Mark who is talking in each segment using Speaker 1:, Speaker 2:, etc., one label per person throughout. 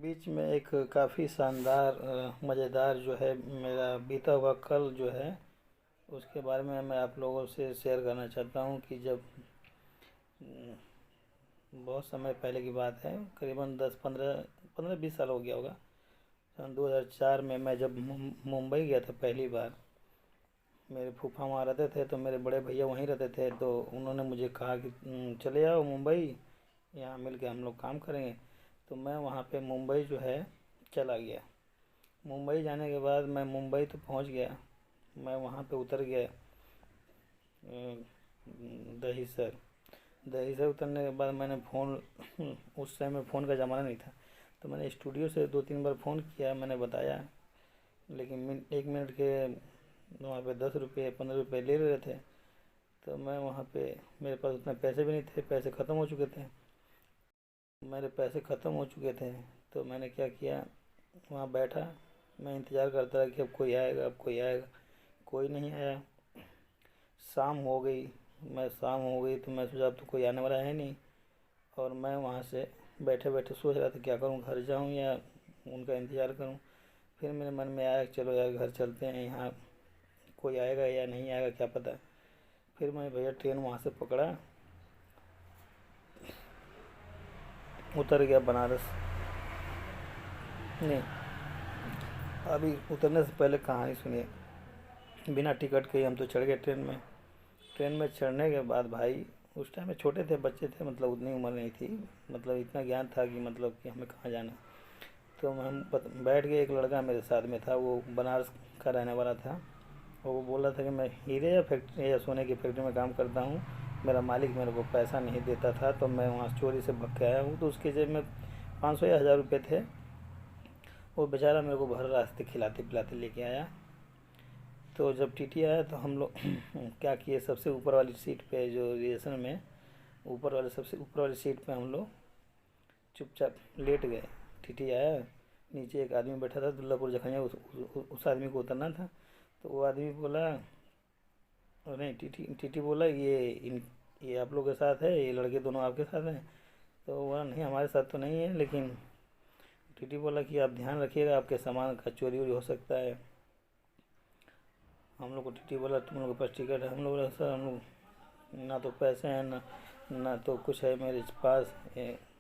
Speaker 1: बीच में एक काफ़ी शानदार मज़ेदार जो है मेरा बीता हुआ कल जो है उसके बारे में मैं आप लोगों से शेयर करना चाहता हूँ कि जब बहुत समय पहले की बात है, करीबन 10 15 15 20 साल हो गया होगा। सन 2004 में मैं जब मुंबई गया था पहली बार। मेरे फूफा वहाँ रहते थे, तो मेरे बड़े भैया वहीं रहते थे, तो उन्होंने मुझे कहा कि चले आओ मुंबई, यहाँ मिल के हम लोग काम करेंगे। तो मैं वहाँ पे मुंबई जो है चला गया। मुंबई जाने के बाद मैं मुंबई तो पहुंच गया। मैं वहां पे उतर गया दहीसर। दहीसर उतरने के बाद मैंने फ़ोन उस टाइम में फ़ोन का ज़माना नहीं था, तो मैंने स्टूडियो से 2 3 बार फ़ोन किया, मैंने बताया। लेकिन 1 मिनट के वहाँ पे 10 रुपये 15 रुपये ले रहे थे। तो मैं वहाँ पे, मेरे पास उतने पैसे भी नहीं थे, पैसे ख़त्म हो चुके थे। मेरे पैसे ख़त्म हो चुके थे, तो मैंने क्या किया, वहाँ बैठा। मैं इंतज़ार करता रहा कि अब कोई आएगा, अब कोई आएगा। कोई नहीं आया। शाम हो गई। शाम हो गई तो मैं सोचा अब तो कोई आने वाला है नहीं। और मैं वहाँ से बैठे बैठे सोच रहा था क्या करूँ, घर जाऊँ या उनका इंतज़ार करूँ। फिर मेरे मन में आया कि चलो यार घर चलते हैं, यहाँ कोई आएगा या नहीं आएगा क्या पता। फिर मैं भैया ट्रेन वहाँ से पकड़ा, उतर गया बनारस। नहीं, अभी उतरने से पहले कहानी सुनिए। बिना टिकट के ही हम तो चढ़ गए ट्रेन में। ट्रेन में चढ़ने के बाद भाई, उस टाइम में छोटे थे, बच्चे थे, मतलब उतनी उम्र नहीं थी, मतलब इतना ज्ञान था कि मतलब कि हमें कहाँ जाना है। तो बैठ गए। एक लड़का मेरे साथ में था, वो बनारस का रहने वाला था। और वो बोल रहा था कि मैं हीरे या फैक्ट्री या सोने की फैक्ट्री में काम करता हूँ, मेरा मालिक मेरे को पैसा नहीं देता था, तो मैं वहाँ चोरी से भग के आया हूँ। तो उसके जेब में 500 या 1000 रुपये थे। वो बेचारा मेरे को भर रास्ते खिलाते पिलाते लेके आया। तो जब टीटी आया तो हम लोग क्या किए, सबसे ऊपर वाली सीट पे, जो रिजर्वेशन में ऊपर वाले सबसे ऊपर वाली सीट पे हम लोग चुपचाप लेट गए। टीटी आया, नीचे एक आदमी बैठा था दुल्लापुर जखनिया, उस आदमी को उतरना था। तो वो आदमी बोला, नहीं, टीटी बोला ये आप लोग के साथ है, ये लड़के दोनों आपके साथ हैं। तो बोला नहीं, हमारे साथ तो नहीं है, लेकिन टीटी बोला कि आप ध्यान रखिएगा, आपके सामान का चोरी वोरी हो सकता है। हम लोग को टीटी बोला तुम लोग के पास टिकट है? हम लोग बोला सर हम लोग ना तो पैसे हैं, ना तो कुछ है मेरे पास।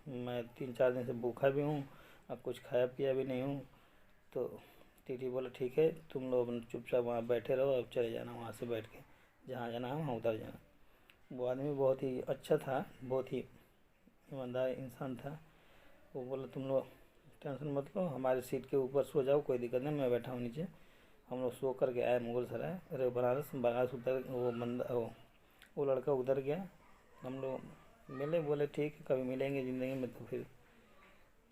Speaker 1: मैं 3 4 दिन से भूखा भी हूँ, अब कुछ खाया पिया भी नहीं हूँ। तो टीटी बोला ठीक है, तुम लोग चुपचाप वहाँ बैठे रहो, अब चले जाना वहाँ से बैठ के, जहाँ जाना है वहाँ उतर जाना। वो आदमी बहुत ही अच्छा था, बहुत ही ईमानदार इंसान था। वो बोला तुम लोग टेंशन मत लो, हमारे सीट के ऊपर सो जाओ, कोई दिक्कत नहीं, मैं बैठा हूँ नीचे। हम लोग सो कर के आए मुगल सराय, अरे बनारस। बनारस उतर वो लड़का उतर गया। हम लोग मिले, बोले ठीक है कभी मिलेंगे ज़िंदगी में तो फिर।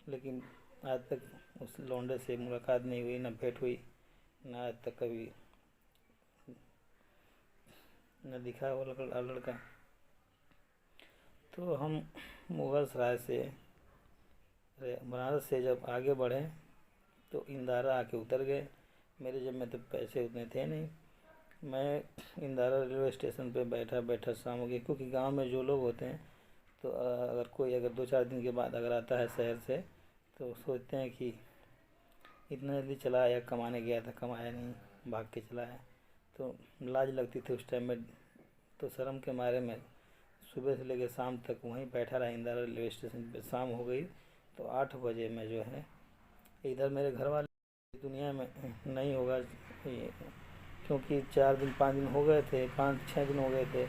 Speaker 1: लेकिन आज तक उस लौंडे से मुलाकात नहीं हुई, ना भेंट हुई, ना आज तक कभी न दिखा वो लड़का। तो हम मुगल सराय से, अरे बनारस से जब आगे बढ़े तो इंदारा आके उतर गए। मेरे जेब में तो पैसे उतने थे नहीं। मैं इंदारा रेलवे स्टेशन पे बैठा बैठा शाम हो गई, क्योंकि गांव में जो लोग होते हैं, तो अगर 2 4 दिन के बाद अगर आता है शहर से, तो सोचते हैं कि इतना जल्दी चला आया, कमाने गया था, कमाया नहीं, भाग के चला आया। तो लाज लगती थी उस टाइम में। तो शर्म के मारे मैं सुबह से लेकर शाम तक वहीं बैठा रहा इंदिरा रेलवे स्टेशन पे। शाम हो गई तो 8 बजे मैं जो है, इधर मेरे घर वाले दुनिया में नहीं होगा ये, क्योंकि 4 दिन 5 दिन हो गए थे, 5 6 दिन हो गए थे।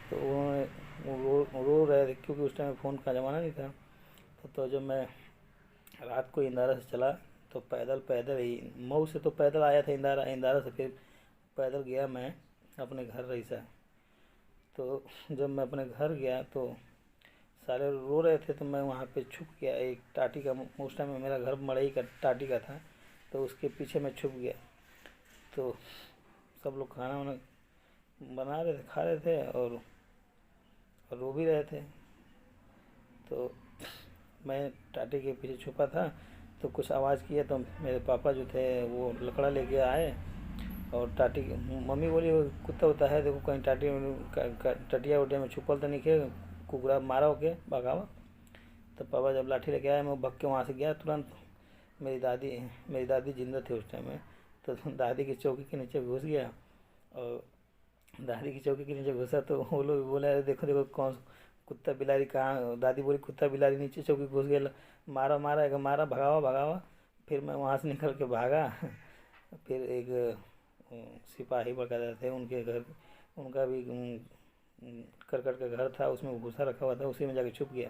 Speaker 1: तो उन्होंने रो रहे थे, क्योंकि उस टाइम फ़ोन का ज़माना नहीं था। तो जब मैं रात को इंदारा से चला, तो पैदल पैदल ही, मऊ से तो पैदल आया था इंदारा, इंदारा से फिर पैदल गया मैं अपने घर रईसा। तो जब मैं अपने घर गया तो सारे रो रहे थे, तो मैं वहाँ पे छुप गया एक टाटी का, उस टाइम में मेरा घर मड़ई का टाटी का था, तो उसके पीछे मैं छुप गया। तो सब लोग खाना वाना बना रहे थे, खा रहे थे, और रो भी रहे थे। तो मैं टाटी के पीछे छुपा था, तो कुछ आवाज़ किया, तो मेरे पापा जो थे वो लकड़ा लेके आए। और टाटी मम्मी बोली "वो कुत्ता होता है, देखो कहीं टाटी टटिया उटिया में छुपल तो नहीं के, कुकरा मारा हो के भगावा"। तो पापा जब लाठी लेके आए, मैं भग के वहाँ से गया तुरंत। मेरी दादी जिंदा थे उस टाइम में। तो दादी की चौकी के नीचे घुस गया, और दादी की चौकी के नीचे घुसा तो वो लोग बोला, अरे देखो देखो कौन कुत्ता बिलारी कहाँ। दादी बोली कुत्ता बिलारी नीचे चौकी घुस गया, मारा मारा एक मारा, भगावा भगावा। फिर मैं वहाँ से निकल के भागा। फिर एक सिपाही वगैरह थे उनके घर, उनका भी करकट का घर था, उसमें भूसा रखा हुआ था, उसी में जाके छुप गया।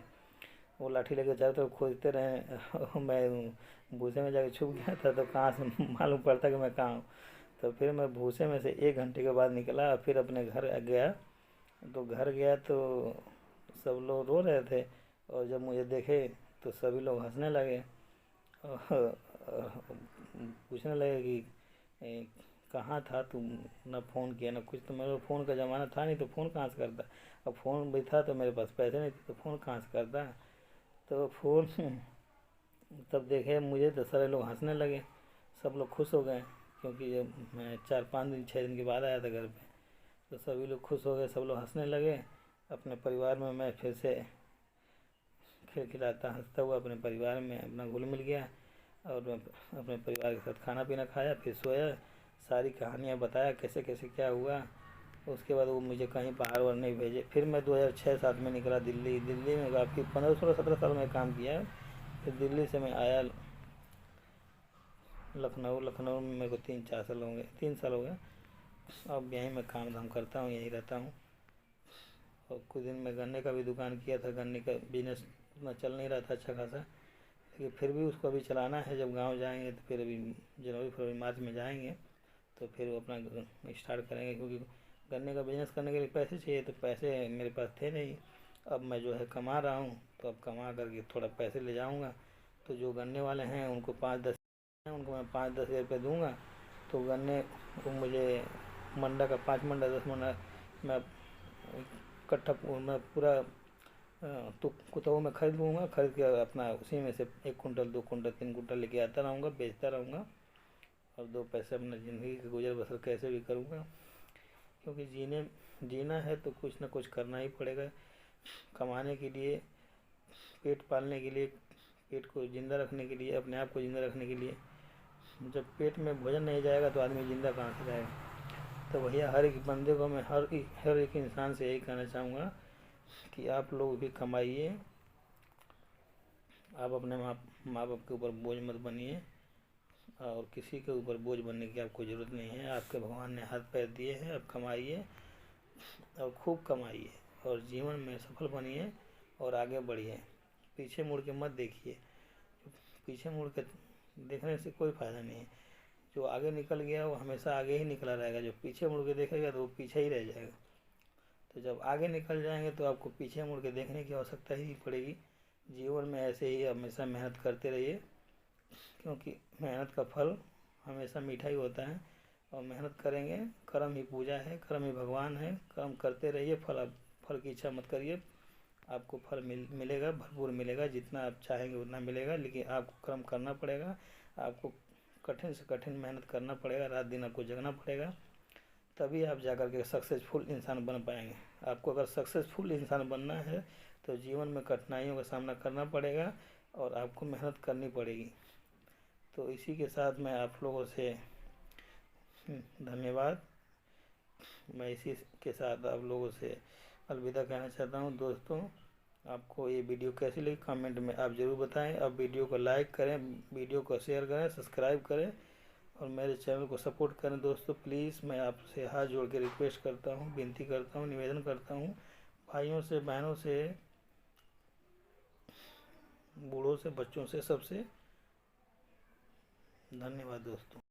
Speaker 1: वो लाठी लेके चारों तरफ खोजते रहे। मैं भूसे में जाके छुप गया था, तो कहाँ से मालूम पड़ता कि मैं कहाँ हूँ। तो फिर मैं भूसे में से 1 घंटे के बाद निकला, फिर अपने घर गया। तो घर गया तो सब लोग रो रहे थे, और जब मुझे देखे तो सभी लोग हंसने लगे, और पूछने लगे कि कहाँ था तुम, ना फ़ोन किया ना कुछ। तो मेरे फ़ोन का ज़माना था नहीं, तो फ़ोन कहाँ से करता। अब फ़ोन भी था तो मेरे पास पैसे नहीं थे, तो फ़ोन कहाँ से करता। तो फ़ोन तब देखे मुझे तो सारे लोग हंसने लगे, सब लोग खुश हो गए, क्योंकि जब मैं 4-5 दिन 6 दिन के बाद आया था घर पे, तो सभी लोग खुश हो गए, सब लोग हंसने लगे। अपने परिवार में मैं फिर से खिलखिलाता हंसता हुआ अपने परिवार में अपना घुल मिल गया, और मैं अपने परिवार के साथ खाना पीना खाया, फिर सोया, सारी कहानियाँ बताया कैसे कैसे क्या हुआ। उसके बाद वो मुझे कहीं बाहर वार नहीं भेजे। फिर मैं 2006-07 में निकला दिल्ली। दिल्ली में काफ़ी 15-16-17 साल में काम किया। फिर दिल्ली से मैं आया लखनऊ। लखनऊ में मेरे को 3-4 साल हो गए, 3 साल हो गए। अब यहीं मैं काम धाम करता हूँ, यहीं रहता हूँ। और कुछ दिन में गन्ने का भी दुकान किया था, गन्ने का बिजनेस उतना चल नहीं रहा था अच्छा खासा, लेकिन फिर भी उसको अभी चलाना है। जब गांव जाएंगे तो फिर अभी जनवरी फरवरी मार्च में जाएंगे, तो फिर वो अपना स्टार्ट करेंगे, क्योंकि गन्ने का बिजनेस करने के लिए पैसे चाहिए, तो पैसे मेरे पास थे नहीं। अब मैं जो है कमा रहा हूँ, तो अब कमा करके थोड़ा पैसे ले जाऊँगा। तो जो गन्ने वाले हैं उनको 5-10 हैं, उनको मैं 5-10 हज़ार रुपये दूँगा। तो गन्ने वो मुझे मंडा का 5 मंडा 10 मंडा मैं इकट्ठा मैं पूरा तो कुतौ में खरीद लूँगा, खरीद के अपना उसी में से 1 कुंटल 2 कुंटल 3 कुंटल लेके आता रहूँगा, बेचता रहूँगा, और 2 पैसे अपना ज़िंदगी का गुजर बसर कैसे भी करूँगा। क्योंकि जीना है तो कुछ ना कुछ करना ही पड़ेगा। कमाने के लिए, पेट पालने के लिए, पेट को ज़िंदा रखने के लिए, अपने आप को ज़िंदा रखने के लिए। जब पेट में भोजन नहीं जाएगा तो आदमी ज़िंदा कहाँ से रहेगा। तो भैया हर एक बंदे को मैं हर एक इंसान से यही कहना चाहूँगा कि आप लोग भी कमाइए। आप अपने माँ बाप के ऊपर बोझ मत बनिए, और किसी के ऊपर बोझ बनने की आपको ज़रूरत नहीं है। आपके भगवान ने हाथ पैर दिए हैं, आप कमाइए और खूब कमाइए, और जीवन में सफल बनिए और आगे बढ़िए। पीछे मुड़ के मत देखिए, पीछे मुड़ के देखने से कोई फ़ायदा नहीं है। जो आगे निकल गया वो हमेशा आगे ही निकला रहेगा, जो पीछे मुड़ के देखेगा तो वो पीछे ही रह जाएगा। तो जब आगे निकल जाएंगे तो आपको पीछे मुड़ के देखने की आवश्यकता ही नहीं पड़ेगी। जीवन में ऐसे ही हमेशा मेहनत करते रहिए, क्योंकि मेहनत का फल हमेशा मीठा ही होता है। और मेहनत करेंगे, कर्म ही पूजा है, कर्म ही भगवान है। कर्म करते रहिए, फल की इच्छा मत करिए। आपको फल मिलेगा, भरपूर मिलेगा, जितना आप चाहेंगे उतना मिलेगा, लेकिन आपको कर्म करना पड़ेगा। आपको कठिन से कठिन मेहनत करना पड़ेगा, रात दिन आपको जगना पड़ेगा, तभी आप जाकर के सक्सेसफुल इंसान बन पाएंगे। आपको अगर सक्सेसफुल इंसान बनना है तो जीवन में कठिनाइयों का सामना करना पड़ेगा, और आपको मेहनत करनी पड़ेगी। तो इसी के साथ मैं आप लोगों से धन्यवाद। मैं इसी के साथ आप लोगों से अलविदा कहना चाहता हूँ। दोस्तों, आपको ये वीडियो कैसी लगी कमेंट में आप ज़रूर बताएं। आप वीडियो को लाइक करें, वीडियो को शेयर करें, सब्सक्राइब करें, और मेरे चैनल को सपोर्ट करें। दोस्तों प्लीज़ मैं आपसे हाथ जोड़ के रिक्वेस्ट करता हूँ, विनती करता हूँ, निवेदन करता हूँ, भाइयों से, बहनों से, बूढ़ों से, बच्चों से, सबसे धन्यवाद दोस्तों।